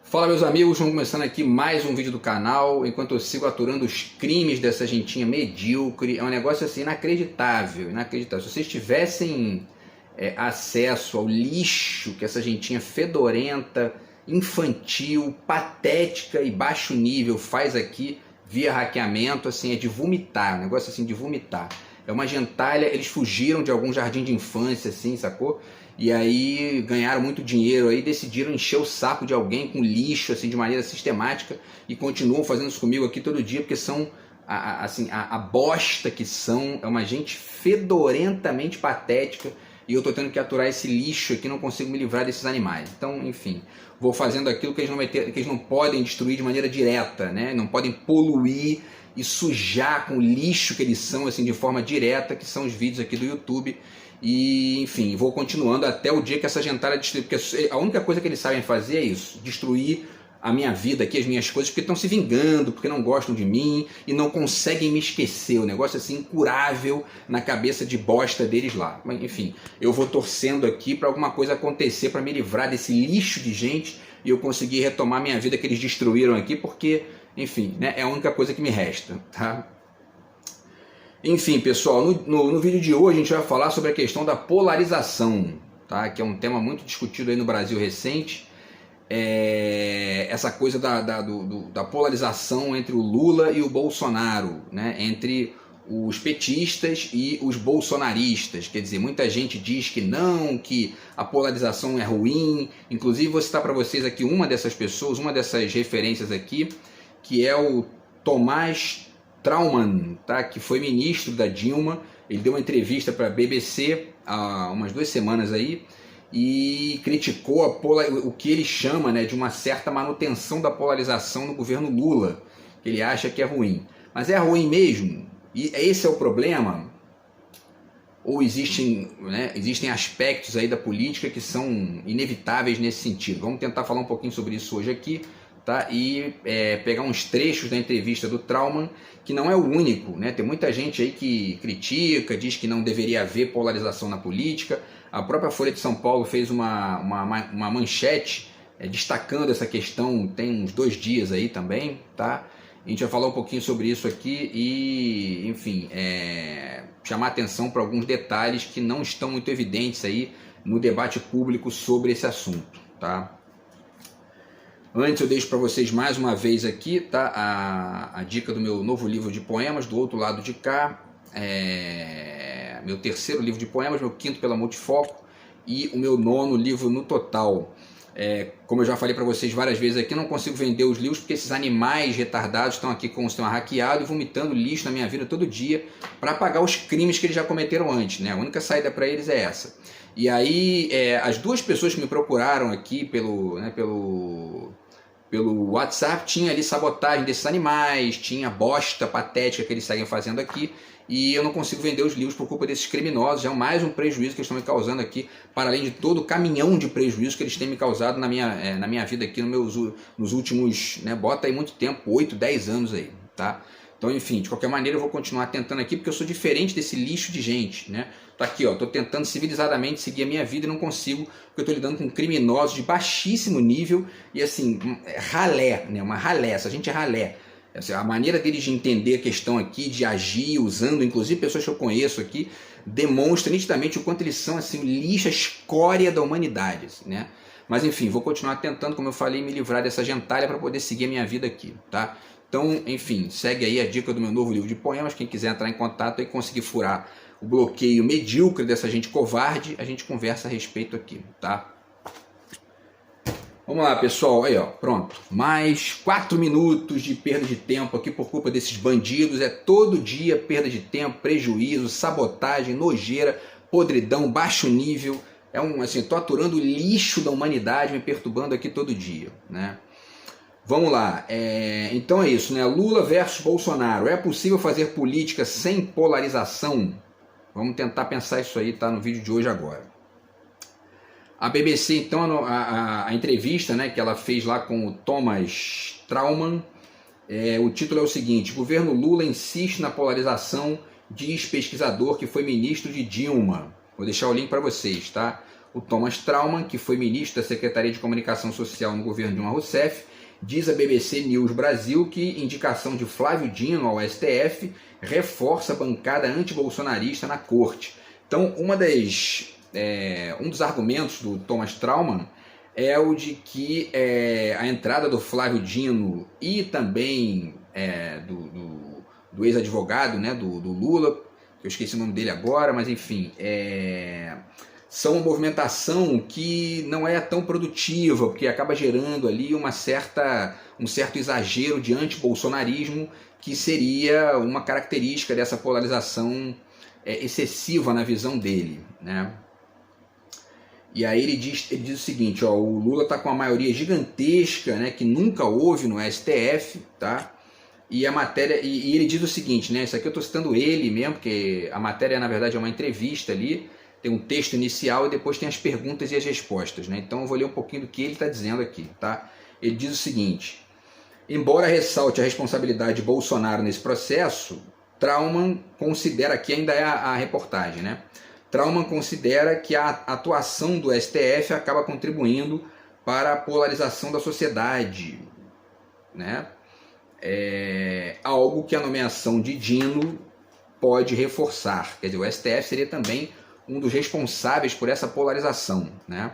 Fala, meus amigos, estamos começando aqui mais um vídeo do canal. Enquanto eu sigo aturando os crimes dessa gentinha medíocre, é um negócio assim inacreditável, inacreditável. Se vocês tivessem acesso ao lixo que essa gentinha fedorenta, infantil, patética e baixo nível faz aqui via hackeamento, assim, é de vomitar, um negócio assim de vomitar. É uma gentalha, eles fugiram de algum jardim de infância, assim, sacou? E aí ganharam muito dinheiro, aí decidiram encher o saco de alguém com lixo, assim, de maneira sistemática, e continuam fazendo isso comigo aqui todo dia, porque são, a bosta que são, é uma gente fedorentamente patética, e eu tô tendo que aturar esse lixo aqui, não consigo me livrar desses animais. Então, enfim, vou fazendo aquilo que eles não podem destruir de maneira direta, né? Não podem poluir e sujar com o lixo que eles são, assim, de forma direta, que são os vídeos aqui do YouTube. E, enfim, vou continuando até o dia que essa gentalha destruir, porque a única coisa que eles sabem fazer é isso, destruir a minha vida aqui, as minhas coisas, porque estão se vingando, porque não gostam de mim e não conseguem me esquecer. O negócio assim incurável na cabeça de bosta deles lá. Mas, enfim, eu vou torcendo aqui para alguma coisa acontecer para me livrar desse lixo de gente e eu conseguir retomar minha vida que eles destruíram aqui, porque, enfim, né, é a única coisa que me resta, tá? Enfim, pessoal, no vídeo de hoje a gente vai falar sobre a questão da polarização, tá? Que é um tema muito discutido aí no Brasil recente. Essa coisa da polarização entre o Lula e o Bolsonaro, né? Entre os petistas e os bolsonaristas. Quer dizer, muita gente diz que não, que a polarização é ruim. Inclusive, vou citar para vocês aqui uma dessas pessoas, uma dessas referências aqui, que é o Tomás Traumann, tá? Que foi ministro da Dilma. Ele deu uma entrevista para a BBC há umas 2 semanas aí e criticou o que ele chama, né, de uma certa manutenção da polarização no governo Lula, que ele acha que é ruim. Mas é ruim mesmo? E esse é o problema? Ou existem aspectos aí da política que são inevitáveis nesse sentido? Vamos tentar falar um pouquinho sobre isso hoje aqui. Tá? E pegar uns trechos da entrevista do Traumann, que não é o único, né? Tem muita gente aí que critica, diz que não deveria haver polarização na política. A própria Folha de São Paulo fez uma manchete destacando essa questão, tem uns 2 dias aí também, tá? A gente vai falar um pouquinho sobre isso aqui e, enfim, chamar atenção para alguns detalhes que não estão muito evidentes aí no debate público sobre esse assunto, tá? Antes eu deixo para vocês mais uma vez aqui, tá, a dica do meu novo livro de poemas, do outro lado de cá, meu 3º livro de poemas, meu 5º pela Multifoco e o meu 9º livro no total. Como eu já falei para vocês várias vezes aqui, eu não consigo vender os livros porque esses animais retardados estão aqui com o sistema hackeado e vomitando lixo na minha vida todo dia para pagar os crimes que eles já cometeram antes, né? A única saída para eles é essa. E aí, as 2 pessoas que me procuraram aqui pelo WhatsApp, tinha ali sabotagem desses animais, tinha bosta patética que eles seguem fazendo aqui, e eu não consigo vender os livros por culpa desses criminosos. Já é mais um prejuízo que eles estão me causando aqui, para além de todo o caminhão de prejuízo que eles têm me causado na minha vida aqui nos últimos, né, bota aí muito tempo, 8, 10 anos aí, tá? Então, enfim, de qualquer maneira eu vou continuar tentando aqui, porque eu sou diferente desse lixo de gente, né? Tô aqui, ó, tô tentando civilizadamente seguir a minha vida e não consigo, porque eu tô lidando com criminosos de baixíssimo nível e, assim, ralé, né? Uma ralé, essa gente é ralé. Assim, a maneira deles de entender a questão aqui, de agir, usando, inclusive pessoas que eu conheço aqui, demonstra nitidamente o quanto eles são, assim, lixo, a escória da humanidade, assim, né? Mas, enfim, vou continuar tentando, como eu falei, me livrar dessa gentalha para poder seguir a minha vida aqui, tá? Então, enfim, segue aí a dica do meu novo livro de poemas. Quem quiser entrar em contato e conseguir furar o bloqueio medíocre dessa gente covarde, a gente conversa a respeito aqui, tá? Vamos lá, pessoal, aí ó, pronto. Mais 4 minutos de perda de tempo aqui por culpa desses bandidos. É todo dia perda de tempo, prejuízo, sabotagem, nojeira, podridão, baixo nível. Assim, tô aturando o lixo da humanidade, me perturbando aqui todo dia, né? Vamos lá, então é isso, né? Lula versus Bolsonaro. É possível fazer política sem polarização? Vamos tentar pensar isso aí, tá? No vídeo de hoje agora. A BBC, então, a entrevista, né, que ela fez lá com o Tomás Traumann, o título é o seguinte: governo Lula insiste na polarização, diz pesquisador que foi ministro de Dilma. Vou deixar o link para vocês, tá? O Thomas Trauman, que foi ministro da Secretaria de Comunicação Social no governo Dilma Rousseff, diz à BBC News Brasil que indicação de Flávio Dino ao STF reforça a bancada antibolsonarista na corte. Então, um dos argumentos do Thomas Trauman é o de que a entrada do Flávio Dino e também do ex-advogado, né, do Lula, eu esqueci o nome dele agora, mas enfim, são uma movimentação que não é tão produtiva, porque acaba gerando ali um certo exagero de antibolsonarismo, que seria uma característica dessa polarização excessiva na visão dele, né? E aí ele diz o seguinte, ó, o Lula está com uma maioria gigantesca, né, que nunca houve no STF, tá? E a matéria, e ele diz o seguinte, né, isso aqui eu estou citando ele mesmo, porque a matéria na verdade é uma entrevista ali, tem um texto inicial e depois tem as perguntas e as respostas, né? Então eu vou ler um pouquinho do que ele está dizendo aqui, tá? Ele diz o seguinte: embora ressalte a responsabilidade de Bolsonaro nesse processo, Trauman considera, aqui ainda é a reportagem, né? Trauman considera que a atuação do STF acaba contribuindo para a polarização da sociedade, né? Algo que a nomeação de Dino pode reforçar. Quer dizer, o STF seria também um dos responsáveis por essa polarização, né?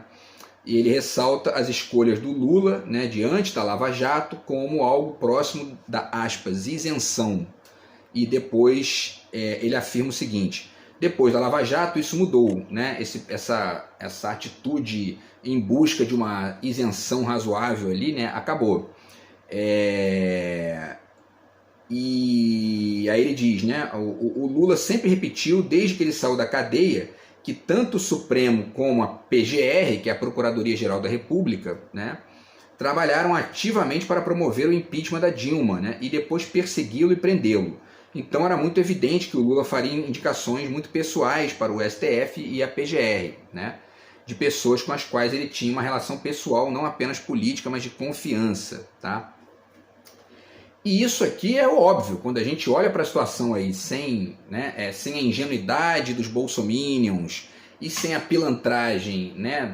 E ele ressalta as escolhas do Lula, né, diante da Lava Jato, como algo próximo da, aspas, isenção. E depois ele afirma o seguinte: depois da Lava Jato isso mudou, né? Essa atitude em busca de uma isenção razoável ali, né, acabou. E aí ele diz, né, o Lula sempre repetiu, desde que ele saiu da cadeia, que tanto o Supremo como a PGR, que é a Procuradoria-Geral da República, né, trabalharam ativamente para promover o impeachment da Dilma, né, e depois persegui-lo e prendê-lo. Então era muito evidente que o Lula faria indicações muito pessoais para o STF e a PGR, né, de pessoas com as quais ele tinha uma relação pessoal, não apenas política, mas de confiança, tá? E isso aqui é óbvio, quando a gente olha para a situação aí sem a ingenuidade dos bolsominions e sem a pilantragem, né,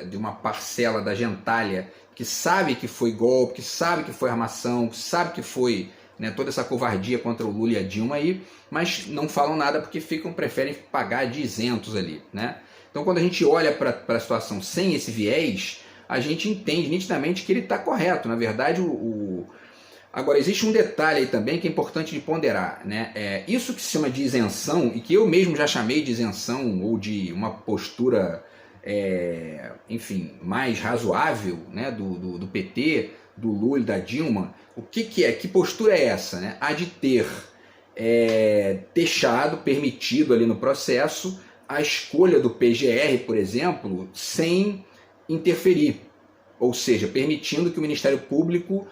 de uma parcela da gentalha que sabe que foi golpe, que sabe que foi armação, que sabe que foi, né, toda essa covardia contra o Lula e a Dilma aí, mas não falam nada porque preferem pagar de isentos ali, né? Então quando a gente olha para a situação sem esse viés, a gente entende nitidamente que ele está correto. Na verdade, Agora, existe um detalhe aí também que é importante de ponderar, né? Isso que se chama de isenção, e que eu mesmo já chamei de isenção, ou de uma postura, enfim, mais razoável, né, do PT, do Lula e da Dilma, o que é? Que postura é essa, né? A de ter permitido ali no processo, a escolha do PGR, por exemplo, sem interferir, ou seja, permitindo que o Ministério Público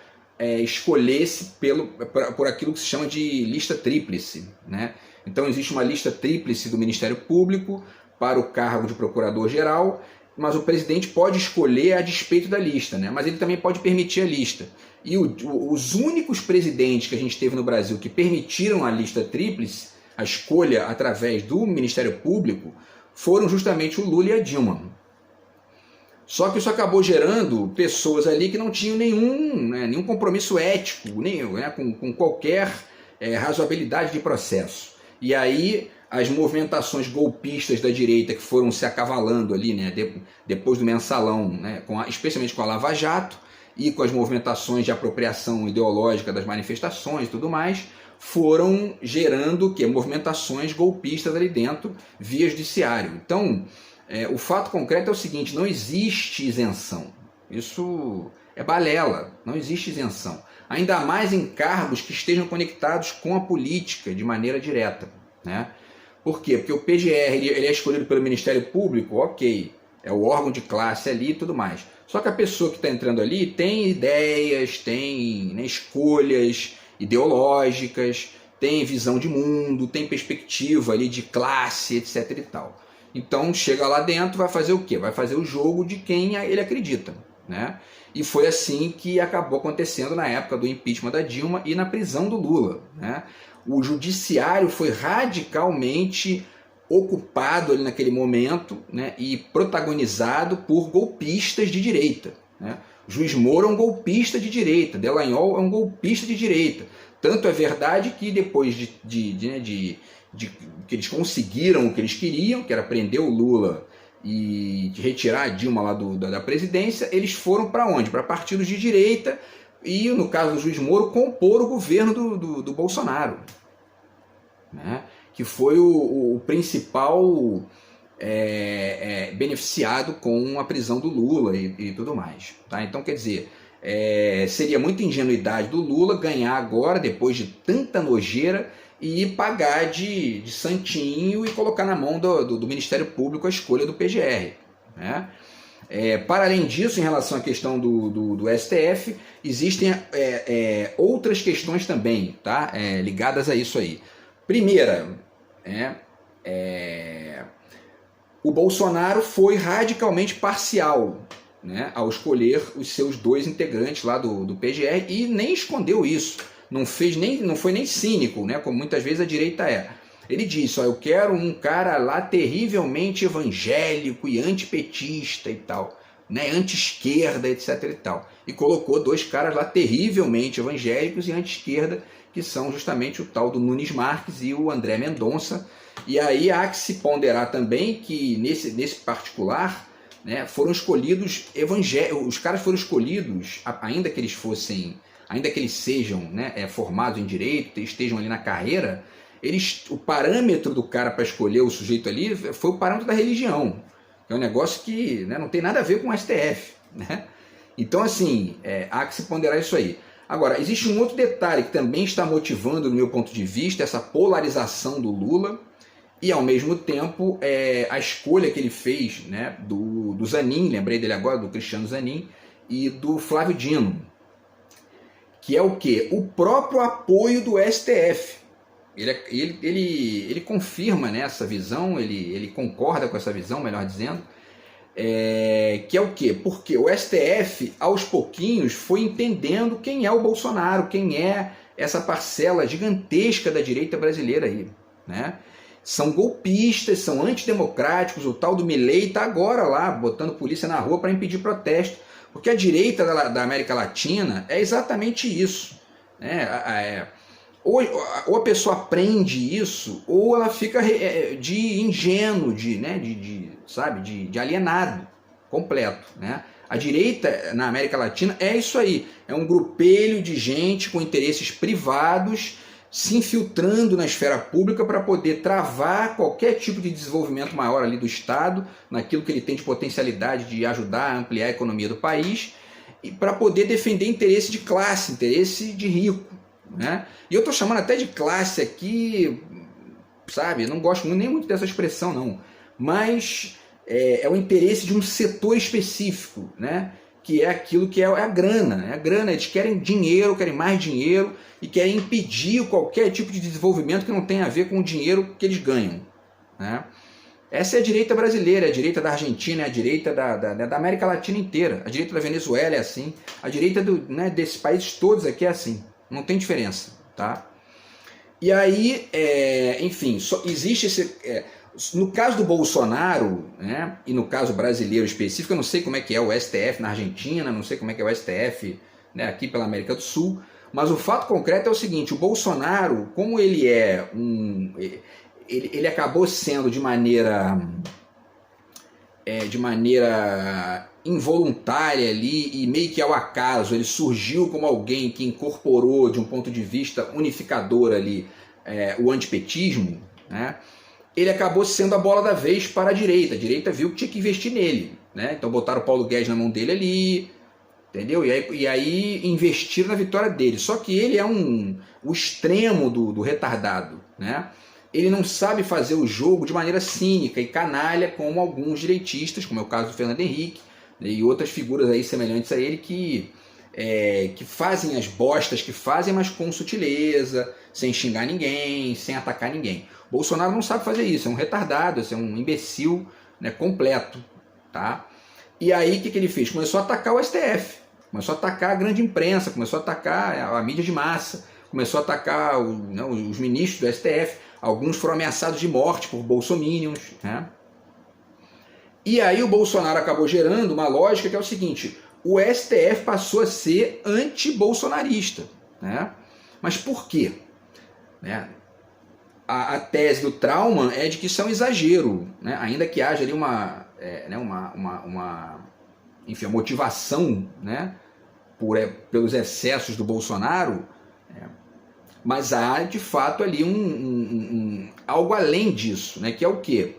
escolhesse por aquilo que se chama de lista tríplice, né? Então existe uma lista tríplice do Ministério Público para o cargo de procurador-geral, mas o presidente pode escolher a despeito da lista, né? Mas ele também pode permitir a lista. E os únicos presidentes que a gente teve no Brasil que permitiram a lista tríplice, a escolha através do Ministério Público, foram justamente o Lula e a Dilma. Só que isso acabou gerando pessoas ali que não tinham nenhum compromisso ético, com qualquer razoabilidade de processo. E aí as movimentações golpistas da direita que foram se acavalando ali, né, depois do mensalão, né, especialmente com a Lava Jato, e com as movimentações de apropriação ideológica das manifestações e tudo mais, foram gerando movimentações golpistas ali dentro via judiciário. Então, o fato concreto é o seguinte: não existe isenção. Isso é balela, não existe isenção. Ainda mais em cargos que estejam conectados com a política de maneira direta, né? Por quê? Porque o PGR ele é escolhido pelo Ministério Público, ok, é o órgão de classe ali e tudo mais. Só que a pessoa que está entrando ali tem ideias, tem, né, escolhas ideológicas, tem visão de mundo, tem perspectiva ali de classe, etc e tal. Então chega lá dentro, vai fazer o quê? Vai fazer o jogo de quem ele acredita, né? E foi assim que acabou acontecendo na época do impeachment da Dilma e na prisão do Lula, né? O judiciário foi radicalmente ocupado ali naquele momento, né, e protagonizado por golpistas de direita, né? Juiz Moro é um golpista de direita, Dallagnol é um golpista de direita. Tanto é verdade que depois de que eles conseguiram o que eles queriam, que era prender o Lula e retirar a Dilma lá da presidência, eles foram para onde? Para partidos de direita e, no caso do juiz Moro, compor o governo do Bolsonaro, né? Que foi o principal beneficiado com a prisão do Lula e tudo mais. Tá? Então, quer dizer, seria muita ingenuidade do Lula ganhar agora, depois de tanta nojeira, e pagar de santinho e colocar na mão do Ministério Público a escolha do PGR. Né? Para além disso, em relação à questão do STF, existem outras questões também, tá? Ligadas a isso aí. Primeira, o Bolsonaro foi radicalmente parcial, né, ao escolher os seus 2 integrantes lá do PGR e nem escondeu isso. Não foi nem cínico, né, como muitas vezes a direita é. Ele disse, eu quero um cara lá terrivelmente evangélico e antipetista e tal, né, anti-esquerda, etc e tal. E colocou 2 caras lá terrivelmente evangélicos e anti-esquerda, que são justamente o tal do Nunes Marques e o André Mendonça. E aí há que se ponderar também que nesse particular, né, foram escolhidos evangélicos, os caras foram escolhidos, ainda que eles sejam, né, formados em direito, estejam ali na carreira, o parâmetro do cara para escolher o sujeito ali foi o parâmetro da religião, que é um negócio que, né, não tem nada a ver com o STF. Né? Então, assim, há que se ponderar isso aí. Agora, existe um outro detalhe que também está motivando, no meu ponto de vista, essa polarização do Lula e, ao mesmo tempo, a escolha que ele fez, né, do Zanin, lembrei dele agora, do Cristiano Zanin, e do Flávio Dino, que é o quê? O próprio apoio do STF. Ele confirma, né, essa visão, ele concorda com essa visão, melhor dizendo, que é o quê? Porque o STF, aos pouquinhos, foi entendendo quem é o Bolsonaro, quem é essa parcela gigantesca da direita brasileira aí, né? São golpistas, são antidemocráticos, o tal do Milei está agora lá, botando polícia na rua para impedir protesto, porque a direita da América Latina é exatamente isso, né? Ou a pessoa aprende isso, ou ela fica de ingênuo, de alienado completo, né? A direita na América Latina é isso aí, é um grupelho de gente com interesses privados se infiltrando na esfera pública para poder travar qualquer tipo de desenvolvimento maior ali do Estado, naquilo que ele tem de potencialidade de ajudar a ampliar a economia do país, e para poder defender interesse de classe, interesse de rico. Né? E eu estou chamando até de classe aqui, sabe? Não gosto nem muito dessa expressão, não. Mas é o interesse de um setor específico, né? Que é aquilo que é a grana. Né? A grana, eles querem dinheiro, querem mais dinheiro e querem impedir qualquer tipo de desenvolvimento que não tenha a ver com o dinheiro que eles ganham. Né? Essa é a direita brasileira, a direita da Argentina, a direita da América Latina inteira. A direita da Venezuela é assim. A direita desses países todos aqui é assim. Não tem diferença, tá? E aí, enfim, existe esse... no caso do Bolsonaro, né, e no caso brasileiro específico, eu não sei como é que é o STF na Argentina, não sei como é que é o STF, né, aqui pela América do Sul, mas o fato concreto é o seguinte, o Bolsonaro, como ele ele acabou sendo de maneira involuntária ali e meio que ao acaso, ele surgiu como alguém que incorporou de um ponto de vista unificador ali o antipetismo, né? Ele acabou sendo a bola da vez para a direita viu que tinha que investir nele, né? Então botaram o Paulo Guedes na mão dele ali, entendeu? E aí investiram na vitória dele, só que ele é o extremo do retardado, né? Ele não sabe fazer o jogo de maneira cínica e canalha como alguns direitistas, como é o caso do Fernando Henrique, e outras figuras aí semelhantes a ele que fazem as bostas que fazem, mas com sutileza, sem xingar ninguém, sem atacar ninguém. Bolsonaro não sabe fazer isso, é um retardado, é um imbecil, né, completo. Tá? E aí o que ele fez? Começou a atacar o STF, começou a atacar a grande imprensa, começou a atacar a mídia de massa, começou a atacar os ministros do STF. alguns foram ameaçados de morte por bolsominions, né? E aí o Bolsonaro acabou gerando uma lógica que é o seguinte: o STF passou a ser anti-bolsonarista, né? Mas por quê? Né? A tese do Trauman é de que isso é um exagero, né? Ainda que haja ali enfim, a motivação, né, pelos excessos do Bolsonaro, mas há de fato ali algo além disso, né, que é o quê?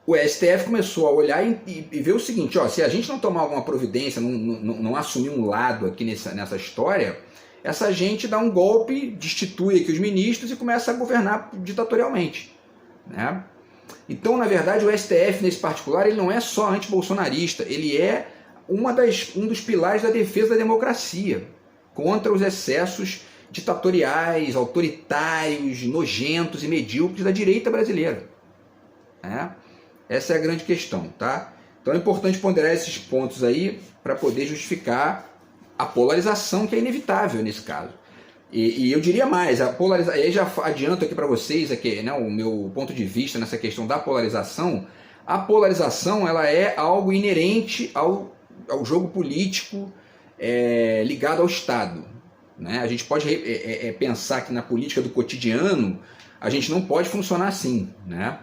O STF começou a olhar e ver o seguinte: ó, se a gente não tomar alguma providência, não assumir um lado aqui nessa história, essa gente dá um golpe, destitui aqui os ministros e começa a governar ditatorialmente, né? Então, na verdade, o STF, nesse particular, ele não é só antibolsonarista, ele é um dos pilares da defesa da democracia contra os excessos ditatoriais, autoritários, nojentos e medíocres da direita brasileira, né? Essa é a grande questão, tá? Então é importante ponderar esses pontos aí para poder justificar a polarização que é inevitável nesse caso. E eu diria mais, a polarização, aí já adianto aqui para vocês aqui, né, o meu ponto de vista nessa questão da polarização. A polarização, ela é algo inerente ao jogo político ligado ao Estado, né? A gente pode pensar que na política do cotidiano a gente não pode funcionar assim, né?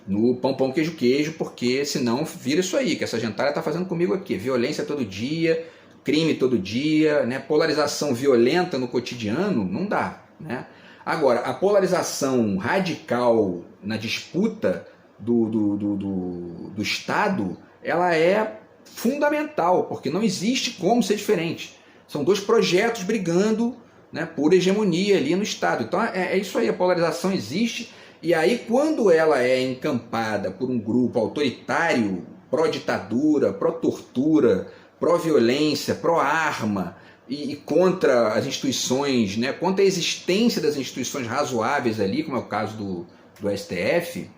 No pão, queijo, porque senão vira isso aí, que essa gentalha está fazendo comigo aqui: violência todo dia, crime todo dia, né? Polarização violenta no cotidiano, não dá, né? Agora, a polarização radical na disputa do Estado, ela é fundamental, porque não existe como ser diferente. São dois projetos brigando, né, por hegemonia ali no Estado. Então é isso aí, a polarização existe. E aí, quando ela é encampada por um grupo autoritário, pró-ditadura, pró-tortura, pró-violência, pró-arma e contra as instituições, né, contra a existência das instituições razoáveis ali, como é o caso do STF,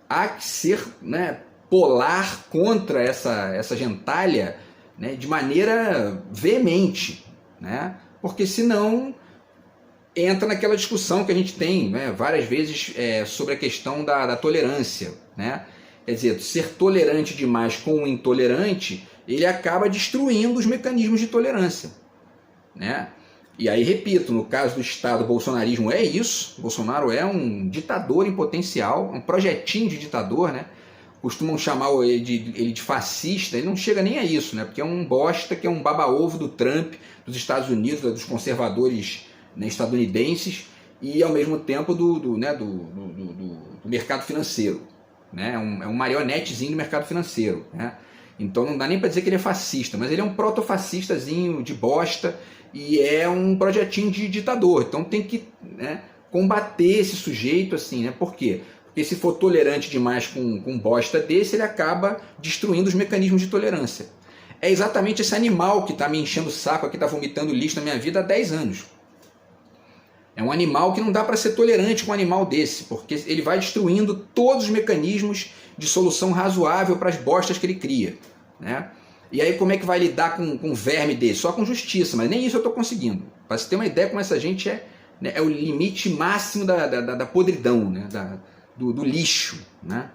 há que ser, né, polar contra essa gentalha, né, de maneira veemente, né, porque senão entra naquela discussão que a gente tem, né, várias vezes sobre a questão da tolerância, né? Quer dizer, ser tolerante demais com o intolerante, ele acaba destruindo os mecanismos de tolerância, né? E aí, repito, no caso do Estado, o bolsonarismo é isso. Bolsonaro é um ditador em potencial, um projetinho de ditador, né? Costumam chamar ele de fascista. Ele não chega nem a isso, né? Porque é um bosta, que é um baba-ovo do Trump, dos Estados Unidos, dos conservadores, né, estadunidenses, e ao mesmo tempo do mercado financeiro, né? É um marionetezinho do mercado financeiro, né? Então não dá nem para dizer que ele é fascista, mas ele é um protofascistazinho de bosta e é um projetinho de ditador. Então tem que, né, combater esse sujeito assim, né? Por quê? Porque se for tolerante demais com bosta desse, ele acaba destruindo os mecanismos de tolerância. É exatamente esse animal que está me enchendo o saco aqui, está vomitando lixo na minha vida há 10 anos. É um animal que não dá para ser tolerante com um animal desse, porque ele vai destruindo todos os mecanismos de solução razoável para as bostas que ele cria, né? E aí como é que vai lidar com um verme desse? Só com justiça, mas nem isso eu estou conseguindo. Para você ter uma ideia como essa gente né, é o limite máximo da podridão, né? Do lixo, né?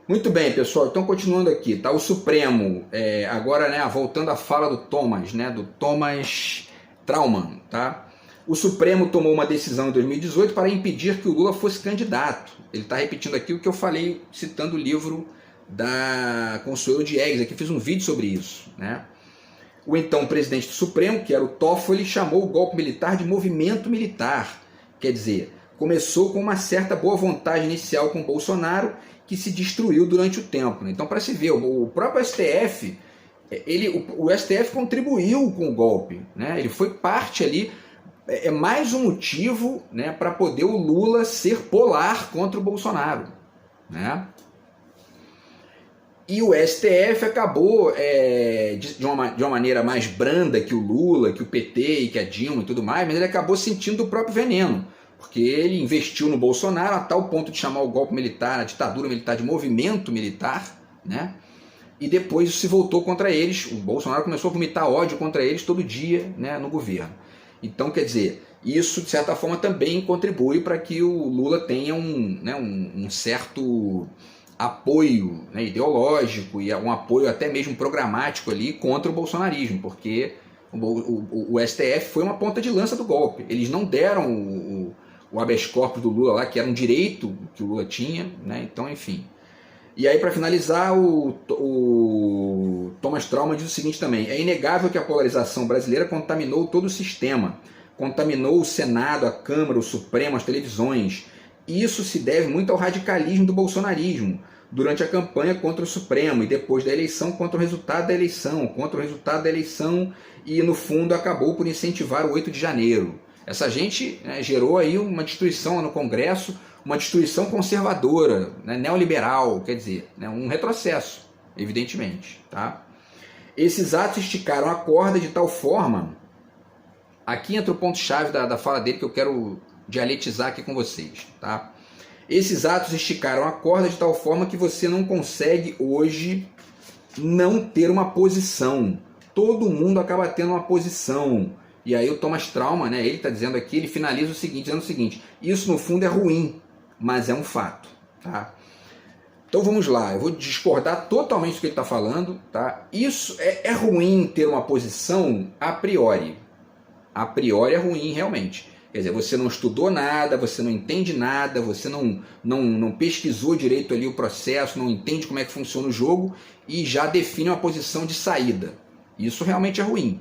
Muito bem, pessoal, então continuando aqui, tá? O Supremo, agora, né, voltando à fala do Thomas, né, do Thomas Trauman, tá? O Supremo tomou uma decisão em 2018 para impedir que o Lula fosse candidato. Ele está repetindo aqui o que eu falei, citando o livro da Consuelo Diegues, aqui fiz um vídeo sobre isso, né? O então presidente do Supremo, que era o Toffoli, chamou o golpe militar de movimento militar. Quer dizer, começou com uma certa boa vontade inicial com Bolsonaro, que se destruiu durante o tempo, né? Então, para se ver, o próprio STF, o STF contribuiu com o golpe, né? Ele foi parte ali. É mais um motivo, né, para poder o Lula ser polar contra o Bolsonaro, né? E o STF acabou, de uma maneira mais branda que o Lula, que o PT e que a Dilma e tudo mais, mas ele acabou sentindo o próprio veneno, porque ele investiu no Bolsonaro a tal ponto de chamar o golpe militar, a ditadura militar, de movimento militar, né? E depois isso se voltou contra eles. O Bolsonaro começou a vomitar ódio contra eles todo dia, né, no governo. Então, quer dizer, Isso, de certa forma, também contribui para que o Lula tenha um certo apoio, né, ideológico e um apoio até mesmo programático ali contra o bolsonarismo, porque o STF foi uma ponta de lança do golpe. Eles não deram o habeas corpus do Lula lá, que era um direito que o Lula tinha, né? Então, enfim. E aí, para finalizar, o Thomas Trauman diz o seguinte também: é inegável que a polarização brasileira contaminou todo o sistema, contaminou o Senado, a Câmara, o Supremo, as televisões. Isso se deve muito ao radicalismo do bolsonarismo durante a campanha contra o Supremo e depois da eleição contra o resultado da eleição, e no fundo acabou por incentivar o 8 de janeiro. Essa gente, né, gerou aí uma destruição lá no Congresso, uma destruição conservadora, né, neoliberal, quer dizer, né, um retrocesso, evidentemente. Tá? Esses atos esticaram a corda de tal forma, aqui entra o ponto-chave da fala dele que eu quero dialetizar aqui com vocês. Tá? Esses atos esticaram a corda de tal forma que você não consegue hoje não ter uma posição. Todo mundo acaba tendo uma posição. E aí o Thomas Trauman, né, ele está dizendo aqui, ele finaliza dizendo o seguinte: isso no fundo é ruim, mas é um fato. Tá? Então vamos lá, eu vou discordar totalmente do que ele está falando. Tá? Isso é ruim ter uma posição a priori. A priori é ruim realmente. Quer dizer, você não estudou nada, você não entende nada, você não pesquisou direito ali o processo, não entende como é que funciona o jogo e já define uma posição de saída. Isso realmente é ruim.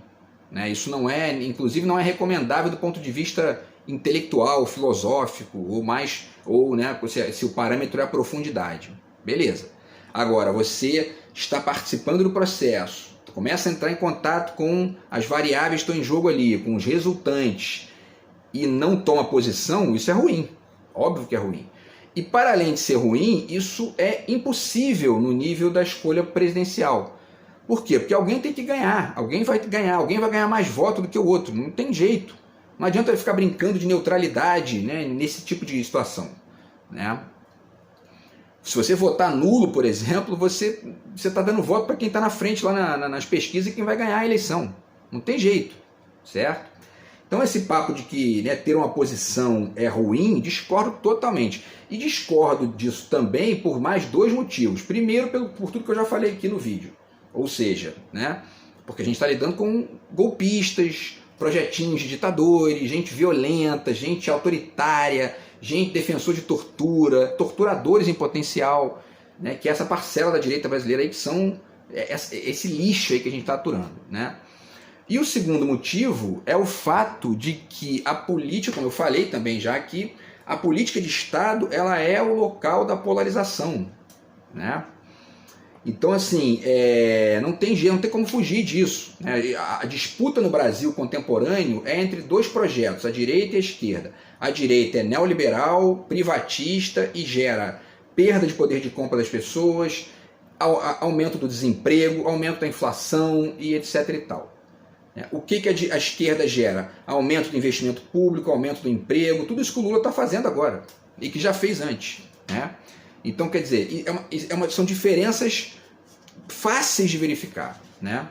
Né? Isso não é, inclusive não é recomendável do ponto de vista intelectual, filosófico, ou né, se o parâmetro é a profundidade. Beleza. Agora, você está participando do processo, começa a entrar em contato com as variáveis que estão em jogo ali, com os resultantes, e não toma posição, isso é ruim. Óbvio que é ruim. E para além de ser ruim, isso é impossível no nível da escolha presidencial. Por quê? Porque alguém tem que ganhar, alguém vai ganhar mais voto do que o outro, não tem jeito. Não adianta ficar brincando de neutralidade, né, nesse tipo de situação. Né? Se você votar nulo, por exemplo, você está dando voto para quem está na frente lá nas pesquisas e quem vai ganhar a eleição. Não tem jeito, certo? Então esse papo de que, né, ter uma posição é ruim, discordo totalmente. E discordo disso também por mais dois motivos. Primeiro, por tudo que eu já falei aqui no vídeo. Ou seja, né, porque a gente está lidando com golpistas, projetinhos de ditadores, gente violenta, gente autoritária, gente defensor de tortura, torturadores em potencial, né, que é essa parcela da direita brasileira aí que são esse lixo aí que a gente está aturando, né? E o segundo motivo é o fato de que a política, como eu falei também já aqui, a política de Estado ela é o local da polarização, né? Então, assim, não tem jeito, não tem como fugir disso. Né? A disputa no Brasil contemporâneo é entre dois projetos, a direita e a esquerda. A direita é neoliberal, privatista e gera perda de poder de compra das pessoas, aumento do desemprego, aumento da inflação e etc. e tal. O que a esquerda gera? Aumento do investimento público, aumento do emprego, tudo isso que o Lula está fazendo agora e que já fez antes. Né? Então, quer dizer, são diferenças fáceis de verificar. Né?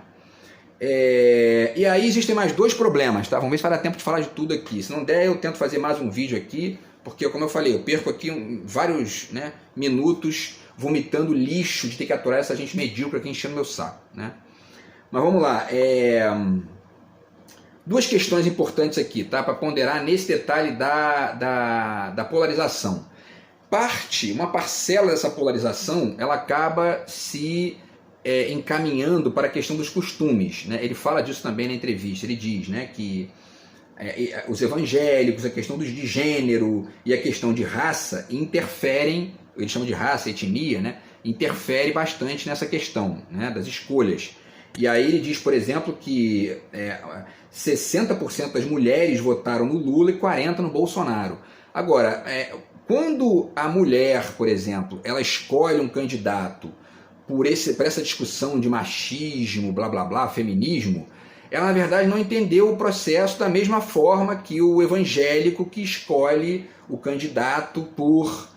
E aí existem mais dois problemas. Tá? Vamos ver se vai dar tempo de falar de tudo aqui. Se não der, eu tento fazer mais um vídeo aqui, porque, como eu falei, eu perco aqui vários, né, minutos vomitando lixo de ter que aturar essa gente medíocre aqui enchendo meu saco. Né? Mas vamos lá. Duas questões importantes aqui, tá? Para ponderar nesse detalhe da polarização. Uma parcela dessa polarização, ela acaba se encaminhando para a questão dos costumes. Né? Ele fala disso também na entrevista. Ele diz, né, que os evangélicos, a questão de gênero e a questão de raça interferem, ele chama de raça, etnia, né? Interfere bastante nessa questão, né, das escolhas. E aí ele diz, por exemplo, que 60% das mulheres votaram no Lula e 40% no Bolsonaro. Agora, quando a mulher, por exemplo, ela escolhe um candidato por essa discussão de machismo, blá blá blá, feminismo, ela na verdade não entendeu o processo da mesma forma que o evangélico que escolhe o candidato por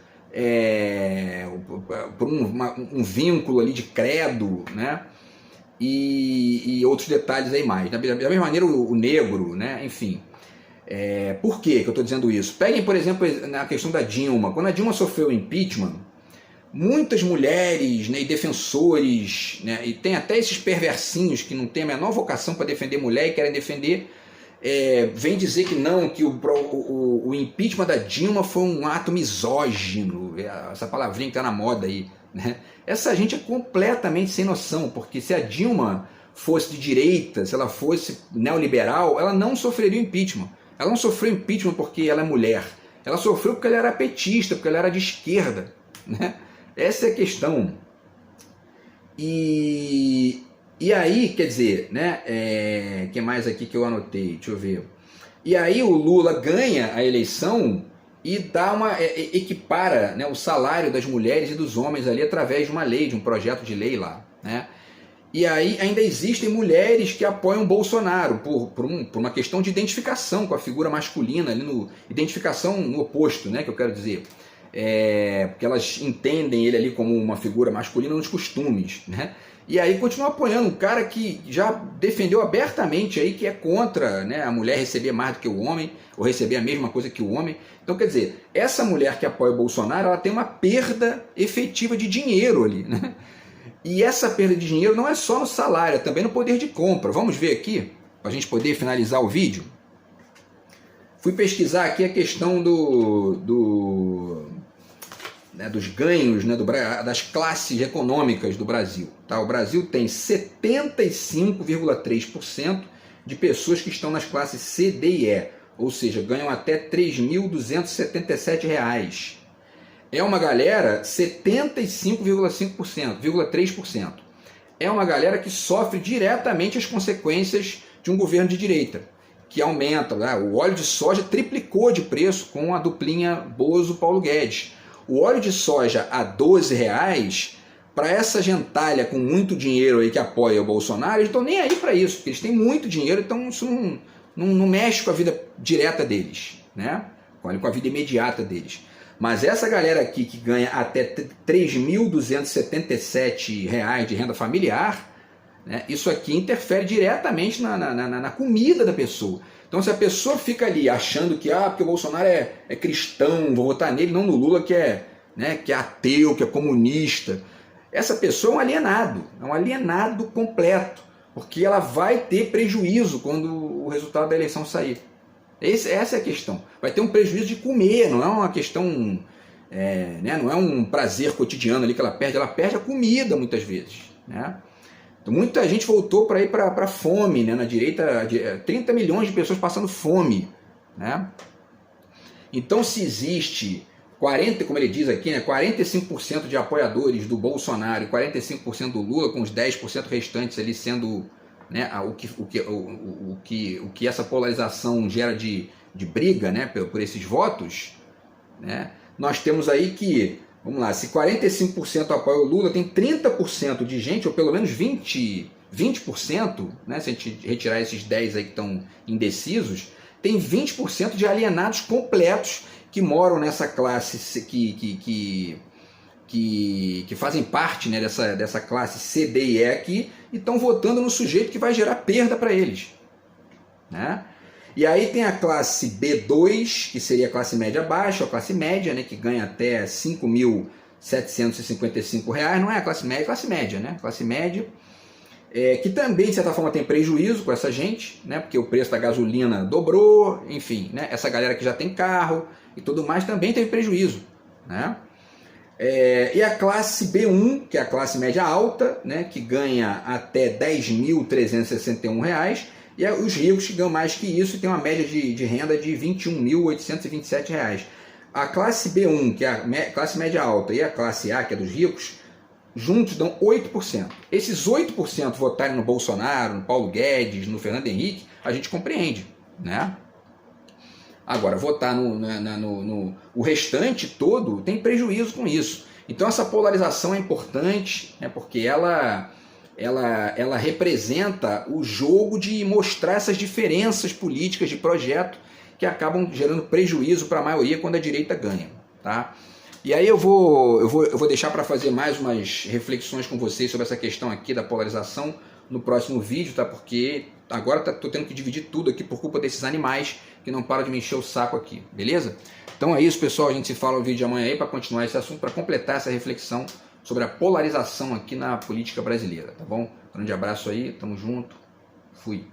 um vínculo ali de credo, né? E outros detalhes aí mais. Da mesma maneira o negro, né? Enfim. Por que eu estou dizendo isso? Peguem, por exemplo, na questão da Dilma. Quando a Dilma sofreu o impeachment, muitas mulheres, né, e defensores, né, e tem até esses perversinhos que não têm a menor vocação para defender mulher e querem defender, vem dizer que não, que o impeachment da Dilma foi um ato misógino, essa palavrinha que está na moda aí, né? Essa gente é completamente sem noção, porque se a Dilma fosse de direita, se ela fosse neoliberal, ela não sofreria impeachment. Ela não sofreu impeachment porque ela é mulher, ela sofreu porque ela era petista, porque ela era de esquerda, né? Essa é a questão. E aí, quer dizer, né? Que mais aqui que eu anotei? Deixa eu ver. E aí o Lula ganha a eleição e dá equipara, né, o salário das mulheres e dos homens ali através de uma lei, de um projeto de lei lá, né? E aí ainda existem mulheres que apoiam Bolsonaro por uma questão de identificação com a figura masculina, ali identificação no oposto, né, que eu quero dizer. Porque elas entendem ele ali como uma figura masculina nos costumes, né? E aí continua apoiando um cara que já defendeu abertamente aí que é contra, né, a mulher receber mais do que o homem, ou receber a mesma coisa que o homem. Então, quer dizer, essa mulher que apoia o Bolsonaro, ela tem uma perda efetiva de dinheiro ali, né? E essa perda de dinheiro não é só no salário, é também no poder de compra. Vamos ver aqui, para a gente poder finalizar o vídeo. Fui pesquisar aqui a questão dos ganhos, né, das classes econômicas do Brasil. Tá? O Brasil tem 75,3% de pessoas que estão nas classes C, D e E, ou seja, ganham até R$ 3.277. É uma galera, 75,3%. É uma galera que sofre diretamente as consequências de um governo de direita, que aumenta, né? O óleo de soja triplicou de preço com a duplinha Bozo-Paulo Guedes. O óleo de soja a R$ 12, para essa gentalha com muito dinheiro aí que apoia o Bolsonaro, eles estão nem aí para isso, porque eles têm muito dinheiro, então isso não mexe com a vida direta deles, né? Com a vida imediata deles. Mas essa galera aqui que ganha até R$ 3.277 de renda familiar, né, isso aqui interfere diretamente na comida da pessoa. Então, se a pessoa fica ali achando que porque o Bolsonaro é cristão, vou votar nele, não no Lula que é ateu, que é comunista, essa pessoa é um alienado completo, porque ela vai ter prejuízo quando o resultado da eleição sair. Essa é a questão. Vai ter um prejuízo de comer, não é uma questão, né, não é um prazer cotidiano ali que ela perde a comida muitas vezes, né? Então, muita gente voltou para ir para fome, né? Na direita, 30 milhões de pessoas passando fome, né? Então, se existe 40, como ele diz aqui, né, 45% de apoiadores do Bolsonaro e 45% do Lula, com os 10% restantes ali sendo, né, o que essa polarização gera de briga, né, por esses votos, né? Nós temos aí que, vamos lá, se 45% apoia o Lula, tem 30% de gente, ou pelo menos 20%, né, se a gente retirar esses 10% aí que estão indecisos, tem 20% de alienados completos que moram nessa classe, que fazem parte, né, dessa classe C, D e E aqui, e estão votando no sujeito que vai gerar perda para eles, né? E aí tem a classe B2, que seria a classe média baixa, ou a classe média, né, que ganha até R$ 5.755, não é a classe média, né? Classe média, que também, de certa forma, tem prejuízo com essa gente, né, porque o preço da gasolina dobrou, enfim, né, essa galera que já tem carro e tudo mais também teve prejuízo, né? E a classe B1, que é a classe média alta, né, que ganha até R$ 10.361, e os ricos que ganham mais que isso e tem uma média de renda de R$ 21.827. A classe B1, que é a classe média alta, e a classe A, que é dos ricos, juntos dão 8%. Esses 8% votarem no Bolsonaro, no Paulo Guedes, no Fernando Henrique, a gente compreende, né? Agora, votar o restante todo tem prejuízo com isso. Então essa polarização é importante, né, porque ela representa o jogo de mostrar essas diferenças políticas de projeto que acabam gerando prejuízo para a maioria quando a direita ganha, tá? E aí eu vou deixar para fazer mais umas reflexões com vocês sobre essa questão aqui da polarização no próximo vídeo, tá? Porque agora tô tendo que dividir tudo aqui por culpa desses animais que não param de me encher o saco aqui, beleza? Então é isso, pessoal, a gente se fala no vídeo de amanhã aí para continuar esse assunto, para completar essa reflexão sobre a polarização aqui na política brasileira, tá bom? Grande abraço aí, tamo junto, fui.